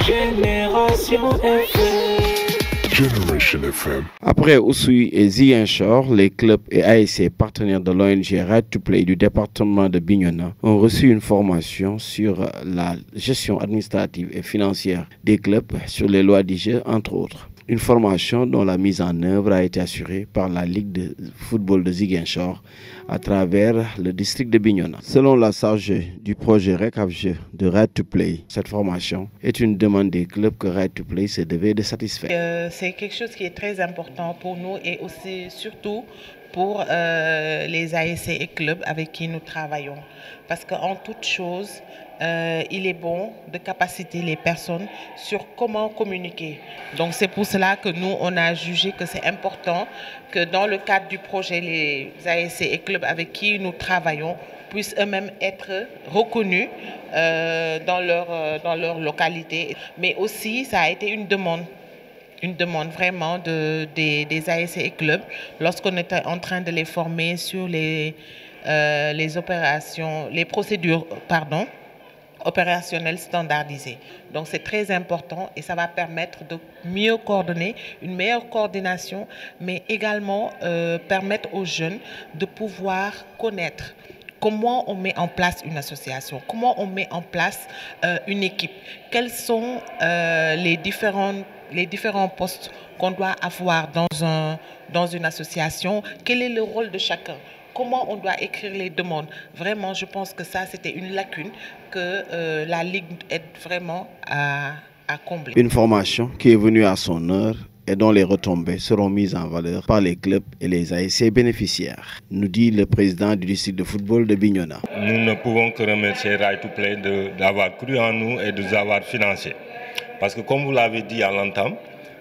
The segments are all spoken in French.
Génération FM. Generation FM. Après Oussouye et Ziguinchor, les clubs et ASC partenaires de l'ONG Right to Play du département de Bignona ont reçu une formation sur la gestion administrative et financière des clubs, sur les lois du jeu, entre autres. Une formation dont la mise en œuvre a été assurée par la Ligue de football de Ziguinchor à travers le district de Bignona. Selon la chargée du projet RECAFJE de Right to Play, cette formation est une demande des clubs que Right to Play se devait de satisfaire. C'est quelque chose qui est très important pour nous et aussi surtout pour les ASC et clubs avec qui nous travaillons. Parce qu'en toute chose, il est bon de capaciter les personnes sur comment communiquer. Donc c'est pour cela que nous, on a jugé que c'est important que dans le cadre du projet, les ASC et clubs avec qui nous travaillons puissent eux-mêmes être reconnus dans leur localité. Mais aussi, ça a été une demande vraiment des ASC et clubs lorsqu'on était en train de les former sur les opérations, les procédures, opérationnelles standardisées. Donc c'est très important et ça va permettre de mieux coordonner, une meilleure coordination, mais également permettre aux jeunes de pouvoir connaître comment on met en place une association, comment on met en place une équipe, quels sont les différents postes qu'on doit avoir dans une association, quel est le rôle de chacun, comment on doit écrire les demandes. Vraiment, je pense que ça, c'était une lacune que la Ligue aide vraiment à combler. Une formation qui est venue à son heure et dont les retombées seront mises en valeur par les clubs et les ASC bénéficiaires, nous dit le président du district de football de Bignona. Nous ne pouvons que remercier Right to Play d'avoir cru en nous et de nous avoir financés. Parce que comme vous l'avez dit à l'entame,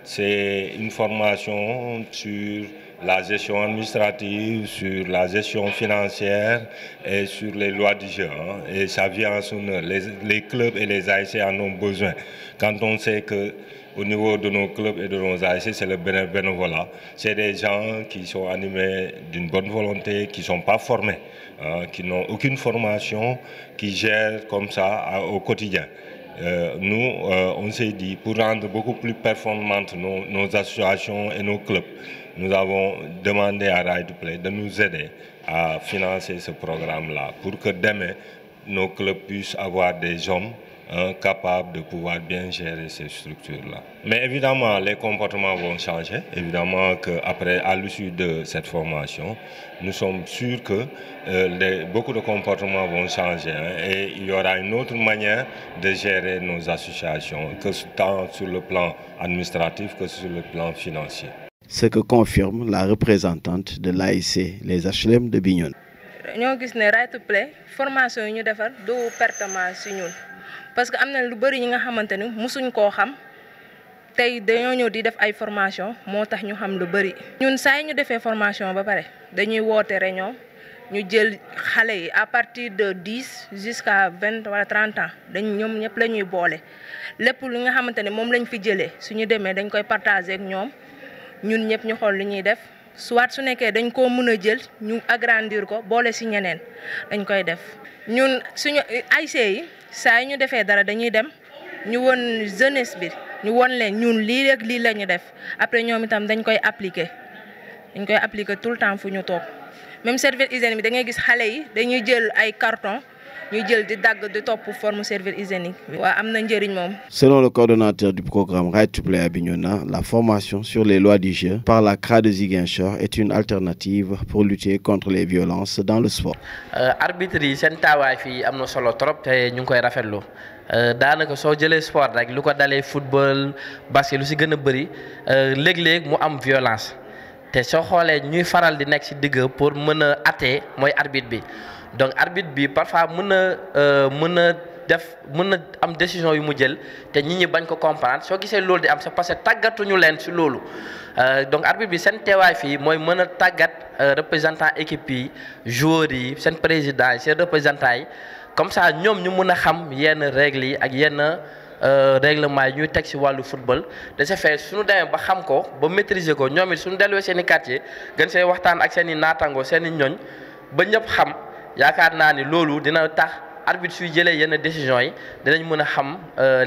c'est une formation sur la gestion administrative, sur la gestion financière et sur les lois du jeu. Et ça vient en son heure. Les clubs et les ASC en ont besoin. Quand on sait que au niveau de nos clubs et de nos ASC, c'est le bénévolat. C'est des gens qui sont animés d'une bonne volonté, qui ne sont pas formés, qui n'ont aucune formation, qui gèrent comme ça au quotidien. Nous, on s'est dit, pour rendre beaucoup plus performantes nos associations et nos clubs, nous avons demandé à Right to Play de nous aider à financer ce programme-là pour que demain, nos clubs puissent avoir des hommes capables de pouvoir bien gérer ces structures-là. Mais évidemment, les comportements vont changer. Évidemment qu'après, à l'issue de cette formation, nous sommes sûrs que beaucoup de comportements vont changer et il y aura une autre manière de gérer nos associations, que tant sur le plan administratif que sur le plan financier. Ce que confirme la représentante de l'ASC, les HLM de Bignona. Nous avons vu Right to Play, formation ñu defar do pertement ci ñun parce que amna lu bari ñi nga xamanteni musuñ ko xam tay dañu ñëw di def ay formation motax ñu xam lu bari ñun say ñu défé formation ba paré dañuy woté réunion ñu jël xalé yi à partir de 10 jusqu'à 20 wala 30 ans dañ ñom ñep lañuy bolé lépp lu nga xamanteni mom lañ fi jëlé suñu démé dañ koy partager ak ñom ñun ñep ñu xol li ñuy def soit su nekkee dañ ko mëna jël ñu agrandir ko bolé ci ñeneen dañ koy def ñun suñu ASC yi saa ñu défé dara dañuy dem ñu won jeunesse bi ñu won leen ñun lii rek lii lañu def après ñoom itam dañ koy appliquer tout le temps fu ñu toog même service hygiénique bi da ngay gis xalé yi dañuy jël ay carton ñuy jël di dagg di topp forme service hygiénique wa amna njëriñ mom. Selon le coordonnateur du programme Right to Play à Bignona, la formation sur les lois du jeu par la CRA de Ziguinchor est une alternative pour lutter contre les violences dans le sport. Arbitre yi seen tawaay fii am na solo trop te ñu ngi koy rafetlu daanaka soo jëlee sport rek lu ko dalee football basket lu si gën a bëri léeg-léeg mu am violence te soo xoolee ñuy faral di nekk si digg pour mën a atte mooy arbitre bi. Donc arbitre bi parfois mën na am décision yu mu jël te nit ñi bañ ko comprendre soo gisee loolu di am c'est parce que tàggatuñu leen ci loolu donc arbitre bi seen teewaay fii mooy mën a tàggat représentant équipe yi joueurs yi seen président yi seen représentants yi comme ça ñoom ñu mën a xam yenn règles yi ak yenn règlement yi ñuy teg ci wàllu football de ce fait suñu demee ba xam ko ba maîtriser ko ñoom it suñu delluwee seen i quartier gën see waxtaan ak seen i naataangoo seen i ñoñ ba ñëpp xam yaakaar naa ni loolu dina tax arbitre suy jëlee yenn décision yi dinañ mën a xam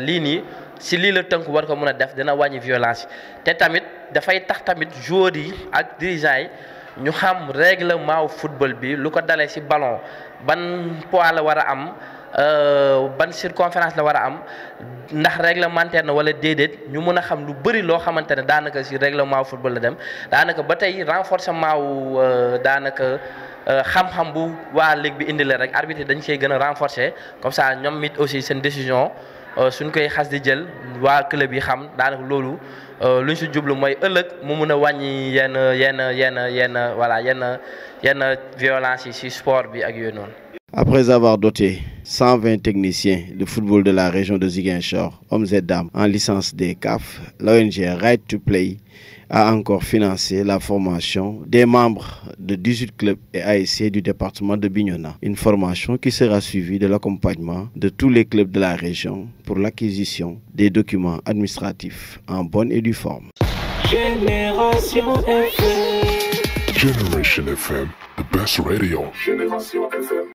lii nii si lii la tënk war ko mën a def dina wàññi violence te tamit dafay tax tamit joueurs yi ak dirigeants yi ñu xam règlement football bi lu ko dalee si ballon ban poids la war a am ban circonférence la war a am ndax réglementaire na wala déedéet ñu mën a xam lu bëri loo xamante ne daanaka si règlement football la dem daanaka ba tey renforcement wu daanaka xam-xam bu waa ligue bi indi la rek arbitre dañ koy gën a renforcer comme ça ñoom it aussi seen décision suñ koy xas di jël waa club yi xam daanaka loolu luñ si jublu mooy ëllëg mu mun a wàññi yenn violence yi si sport bi ak yooyu noonu. Après avoir doté 120 techniciens de football de la région de Ziguinchor, hommes et dames, en licence des CAF, l'ONG Right to Play a encore financé la formation des membres de 18 clubs et ASC du département de Bignona. Une formation qui sera suivie de l'accompagnement de tous les clubs de la région pour l'acquisition des documents administratifs en bonne et due forme. Generation FM, the best radio. Generation FM.